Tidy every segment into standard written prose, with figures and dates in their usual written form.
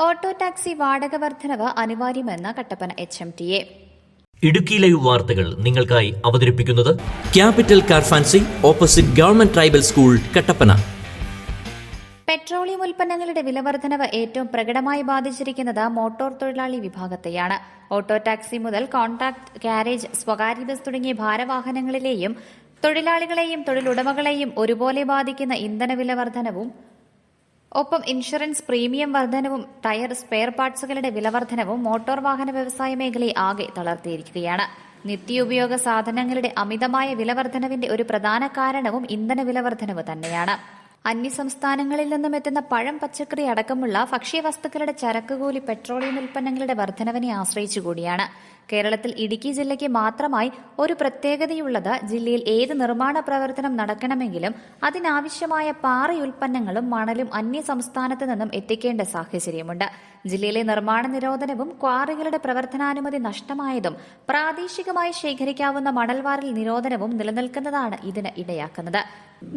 Auto taxi വാടക വർധനവ് അനിവാര്യമെന്ന് Kattappana HMTA. Idukki live വാർത്തകൾ നിങ്ങൾക്കായി അവതരിപ്പിക്കുന്നത് capital car fancy opposite government tribal school Kattappana. Petroleum ഉൽപ്പന്നങ്ങളുടെ വിലവർധനവ് ഏറ്റവും പ്രകടമായി ബാധിച്ചിരിക്കുന്നത് മോട്ടോർ തൊഴിലാളി വിഭാഗത്തെയാണ്. ഓട്ടോ ടാക്സി മുതൽ കോൺട്രാക്ട് കാരേജ്, സ്വകാര്യ ബസ് തുടങ്ങിയ ഭാരവാഹനങ്ങളിലെയും തൊഴിലാളികളെയും തൊഴിലുടമകളെയും ഒരുപോലെ ബാധിക്കുന്ന ഇന്ധന വില വർധനവും ഒപ്പം ഇൻഷുറൻസ് പ്രീമിയം വർധനവും ടയർ സ്പെയർ പാർട്സുകളുടെ വിലവർധനവും മോട്ടോർ വാഹന വ്യവസായ മേഖലയെ ആകെ തളർത്തിയിരിക്കുകയാണ്. നിത്യോപയോഗ സാധനങ്ങളുടെ അമിതമായ വിലവർധനവിന്റെ ഒരു പ്രധാന കാരണവും ഇന്ധന വിലവർധനവ് തന്നെയാണ്. അന്യസംസ്ഥാനങ്ങളിൽ നിന്നും എത്തുന്ന പഴം, പച്ചക്കറി അടക്കമുള്ള ഭക്ഷ്യവസ്തുക്കളുടെ ചരക്കുകൂലി പെട്രോളിയം ഉൽപ്പന്നങ്ങളുടെ വർധനവിനെ ആശ്രയിച്ചുകൂടിയാണ്. കേരളത്തിൽ ഇടുക്കി ജില്ലയ്ക്ക് മാത്രമായി ഒരു പ്രത്യേകതയുള്ളത്, ജില്ലയിൽ ഏത് നിർമ്മാണ പ്രവർത്തനം നടക്കണമെങ്കിലും അതിനാവശ്യമായ പാറ ഉൽപ്പന്നങ്ങളും മണലും അന്യ സംസ്ഥാനത്ത് നിന്നും എത്തിക്കേണ്ട സാഹചര്യമുണ്ട്. ജില്ലയിലെ നിർമ്മാണ നിരോധനവും ക്വാറികളുടെ പ്രവർത്തനാനുമതി നഷ്ടമായതും പ്രാദേശികമായി ശേഖരിക്കാവുന്ന മണൽവാരൽ നിരോധനവും നിലനിൽക്കുന്നതാണ് ഇതിന് ഇടയാക്കുന്നത്.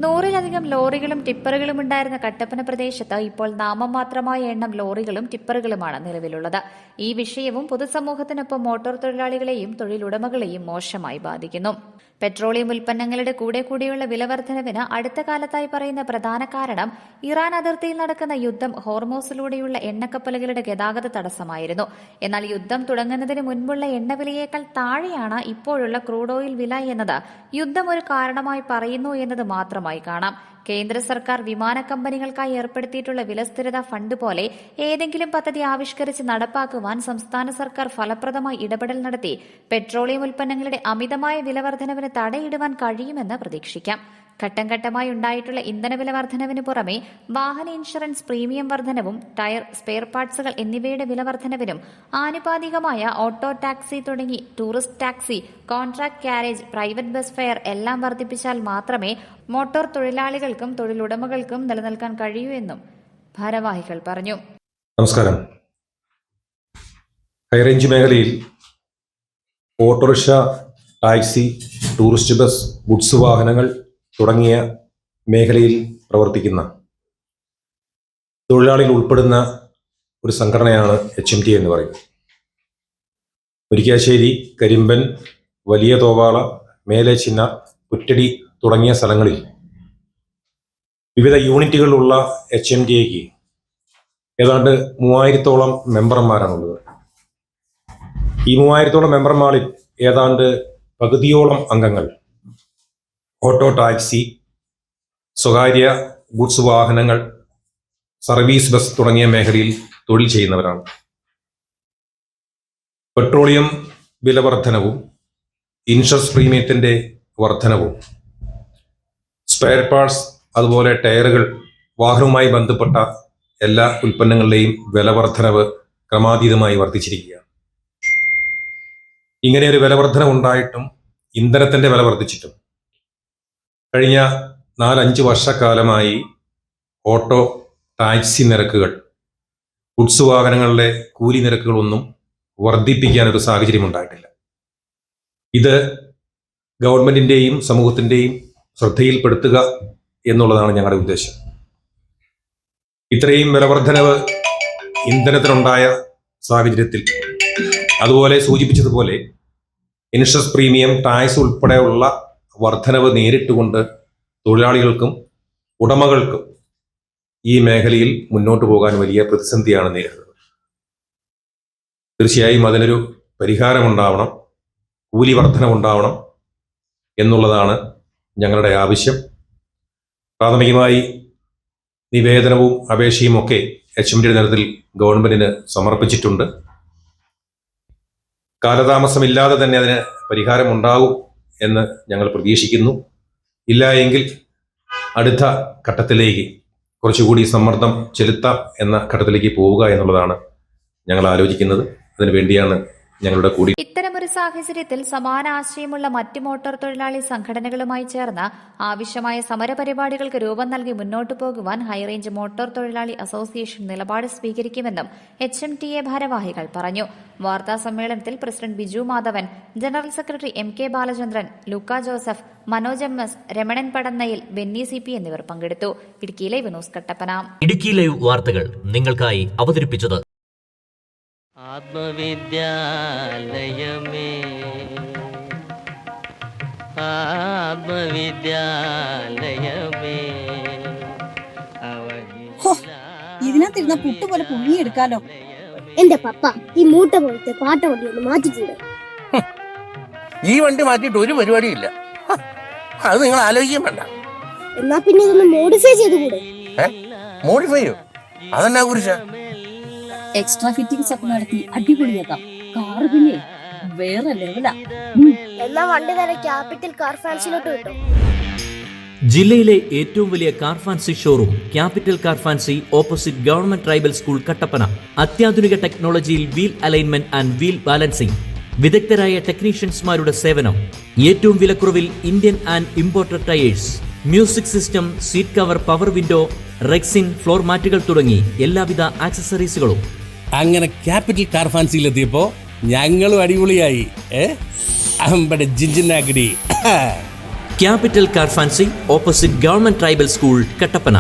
100-ലധികം ലോറികളും ടിപ്പറുകളും ഉണ്ടായിരുന്ന കട്ടപ്പന പ്രദേശത്ത് ഇപ്പോൾ നാമം മാത്രമായ എണ്ണം ലോറികളും ടിപ്പറുകളുമാണ് നിലവിലുള്ളത്. ഈ വിഷയവും പൊതുസമൂഹത്തിനൊപ്പം മോട്ടോർ തൊഴിലാളികളെയും തൊഴിലുടമകളെയും മോശമായി ബാധിക്കുന്നു. പെട്രോളിയം ഉൽപ്പന്നങ്ങളുടെ കൂടെയുള്ള വിലവർധനവിന് അടുത്ത കാലത്തായി പറയുന്ന പ്രധാന കാരണം ഇറാൻ അതിർത്തിയിൽ നടക്കുന്ന യുദ്ധം ഹോർമോസിലൂടെയുള്ള എണ്ണക്കപ്പലുകളുടെ ഗതാഗത തടസ്സമായിരുന്നു. എന്നാൽ യുദ്ധം തുടങ്ങുന്നതിന് മുൻപുള്ള എണ്ണവിലയേക്കാൾ താഴെയാണ് ഇപ്പോഴുള്ള ക്രൂഡ് ഓയിൽ വില എന്നത് യുദ്ധം ഒരു കാരണമായി പറയുന്നു എന്നത് മാത്രമായി കാണാം. കേന്ദ്ര സർക്കാർ വിമാന കമ്പനികൾക്കായി ഏർപ്പെടുത്തിയിട്ടുള്ള വിലസ്ഥിരതാ ഫണ്ട് പോലെ ഏതെങ്കിലും പദ്ധതി ആവിഷ്കരിച്ച് നടപ്പാക്കുവാൻ സംസ്ഥാന സർക്കാർ ഫലപ്രദമായി ഇടപെടൽ നടത്തി പെട്രോളിയം ഉൽപ്പന്നങ്ങളുടെ അമിതമായ വിലവർധനവിന് തടയിടുവാൻ കഴിയുമെന്ന് പ്രതീക്ഷിക്കാം. ഘട്ടം ഘട്ടമായി ഉണ്ടായിട്ടുള്ള ഇന്ധനവില വർധനവിന് പുറമെ വാഹന ഇൻഷുറൻസ് പ്രീമിയം വർധനവും ടയർ, സ്പെയർ പാർട്സുകൾ എന്നിവയുടെ വിലവർധനവിനും ആനുപാതികമായ ഓട്ടോ ടാക്സി തുടങ്ങി tourist taxi, contract carriage, private bus fare എല്ലാം വർദ്ധിപ്പിച്ചാൽ മാത്രമേ മോട്ടോർ തൊഴിലാളികൾക്കും തൊഴിലുടമകൾക്കും നിലനിൽക്കാൻ കഴിയൂ എന്നും ഭാരവാഹികൾ പറഞ്ഞു. നമസ്കാരം. ഹൈറേഞ്ച് മേഖലയിൽ autorickshaw, taxi, tourist bus, goods വാഹനങ്ങൾ തുടങ്ങിയ മേഖലയിൽ പ്രവർത്തിക്കുന്ന തൊഴിലാളികൾ ഉൾപ്പെടുന്ന ഒരു സംഘടനയാണ് HMTA എന്ന് പറയുന്നത്. മുരിക്കാശ്ശേരി, കരിമ്പൻ, വലിയ തോവാള, മേലേച്ചിന്ന, പുറ്റടി തുടങ്ങിയ സ്ഥലങ്ങളിൽ വിവിധ യൂണിറ്റുകളിലുള്ള HMTAക്ക് ഏതാണ്ട് 3000-ഓളം മെമ്പർമാരാണുള്ളത്. ഈ 3000-ഓളം മെമ്പർമാരിൽ ഏതാണ്ട് പകുതിയോളം അംഗങ്ങൾ ഓട്ടോ ടാക്സി, സ്വകാര്യ ഗുഡ്സ് വാഹനങ്ങൾ, സർവീസ് ബസ് തുടങ്ങിയ മേഖലയിൽ തൊഴിൽ ചെയ്യുന്നവരാണ്. പെട്രോളിയം വിലവർധനവും ഇൻഷുറൻസ് പ്രീമിയത്തിന്റെ വർധനവും, സ്പെയർ പാർട്സ്, അതുപോലെ ടയറുകൾ, വാഹനവുമായി ബന്ധപ്പെട്ട എല്ലാ ഉൽപ്പന്നങ്ങളുടെയും വിലവർധനവ് ക്രമാതീതമായി വർദ്ധിച്ചിരിക്കുകയാണ്. ഇങ്ങനെ ഒരു വിലവർധനവ് ഉണ്ടായിട്ടും ഇന്ധനത്തിന്റെ വില വർദ്ധിച്ചിട്ടും കഴിഞ്ഞ 4-5 വർഷക്കാലമായി ഓട്ടോ ടാക്സി നിരക്കുകൾ, ഗുഡ്സ് വാഹനങ്ങളുടെ കൂലി നിരക്കുകളൊന്നും വർദ്ധിപ്പിക്കാൻ ഒരു സാഹചര്യം ഉണ്ടായിട്ടില്ല. ഇത് ഗവൺമെന്റിന്റെയും സമൂഹത്തിന്റെയും ശ്രദ്ധയിൽപ്പെടുത്തുക എന്നുള്ളതാണ് ഞങ്ങളുടെ ഉദ്ദേശം. ഇത്രയും വിലവർധനവ് ഇന്ധനത്തിനുണ്ടായ സാഹചര്യത്തിൽ, അതുപോലെ സൂചിപ്പിച്ചതുപോലെ ഇൻഷുറൻസ് പ്രീമിയം, ടാക്സ് ഉൾപ്പെടെയുള്ള വർധനവ് നേരിട്ടുകൊണ്ട് തൊഴിലാളികൾക്കും ഉടമകൾക്കും ഈ മേഖലയിൽ മുന്നോട്ട് പോകാൻ വലിയ പ്രതിസന്ധിയാണ് നേരിടുന്നത്. തീർച്ചയായും അതിനൊരു പരിഹാരമുണ്ടാവണം, കൂലി വർധനവുണ്ടാവണം എന്നുള്ളതാണ് ഞങ്ങളുടെ ആവശ്യം. പ്രാഥമികമായി നിവേദനവും അപേക്ഷയും ഒക്കെ HMTA തലത്തിൽ ഗവൺമെന്റിന് സമർപ്പിച്ചിട്ടുണ്ട്. കാലതാമസമില്ലാതെ തന്നെ അതിന് പരിഹാരമുണ്ടാകും എന്ന് ഞങ്ങൾ പ്രതീക്ഷിക്കുന്നു. ഇല്ല എങ്കിൽ അടുത്ത ഘട്ടത്തിലേക്ക് കുറച്ചുകൂടി സമ്മർദ്ദം ചെലുത്താം എന്ന ഘട്ടത്തിലേക്ക് പോവുക എന്നുള്ളതാണ് ഞങ്ങൾ ആലോചിക്കുന്നത്. അതിനുവേണ്ടിയാണ് ഞങ്ങളുടെ കൂടി. ഇത്തരമൊരു സാഹചര്യത്തിൽ സമാന ആശയമുള്ള മറ്റ് മോട്ടോർ തൊഴിലാളി സംഘടനകളുമായി ചേർന്ന് ആവശ്യമായ സമരപരിപാടികൾക്ക് രൂപം നൽകി മുന്നോട്ടു പോകുവാൻ ഹൈറേഞ്ച് മോട്ടോർ തൊഴിലാളി അസോസിയേഷൻ നിലപാട് സ്വീകരിക്കുമെന്നും HMTA ഭാരവാഹികൾ പറഞ്ഞു. വാർത്താ സമ്മേളനത്തിൽ president Biju Madhavan, general secretary MK Balachandran, Luka Joseph, Manoj MS, Ramanan Padannayil, Benny CP എന്നിവർ പങ്കെടുത്തു. Idukki live news Kattappana. Idukki live വാർത്തകൾ നിങ്ങൾക്കായി അവതരിപ്പിച്ചത് ആത്മവിദ്യാലയമേ ആത്മവിദ്യാലയമേ ഇതിനകത്തിരുന്ന പുട്ട് പോലെ പുഴുങ്ങിയെടുക്കാലോ. എന്റെ പപ്പ ഈ മൂട്ട പോലത്തെ പാട്ട വണ്ടി ഒന്ന് മാറ്റിക്കൂടെ? ഈ വണ്ടി മാറ്റിയിട്ട് ഒരു പരിപാടിയില്ല. അത് നിങ്ങൾ ആലോചിക്കാൻ വേണ്ട. എന്നാ പിന്നെ ഇതൊന്ന് മോഡിഫൈ ചെയ്തുകൂടെ? മോഡിഫൈയോ? അതെന്നാ കുറിച്ചാ? എക്സ്ട്രാ ഫിറ്റിംഗ്സ് ഒക്കെ നടത്തി അടിപൊളിയാക്കാം. കാറ് പിന്നെ വേറെ ലെവലാ. എന്നാ വണ്ടി നേരെ ക്യാപിറ്റൽ കാർ ഫാൻസിലോട്ട് കിട്ടും. ജില്ലയിലെ ഏറ്റവും വലിയ car fancy showroom capital car fancy opposite government tribal school Kattappana. അത്യാധുനിക ടെക്നോളജിയിൽ wheel alignment and wheel balancing, വിദഗ്ധരായ ടെക്നീഷ്യൻസ്മാരുടെ സേവനം, ഏറ്റവും വിലക്കുറവിൽ Indian and imported tyres, music system, seat cover, power window, rexine, floor മാറ്റുകൾ തുടങ്ങി എല്ലാവിധ ആക്സസറീസുകളും. അങ്ങനെ ക്യാപിറ്റൽ കാർ ഫാൻസിയിലെത്തിയപ്പോ ഞങ്ങളും അടിപൊളിയായി. അമ്പടെ ജിഞ്ചിനാക്കിടി. Capital car fancy opposite government tribal school Kattappana.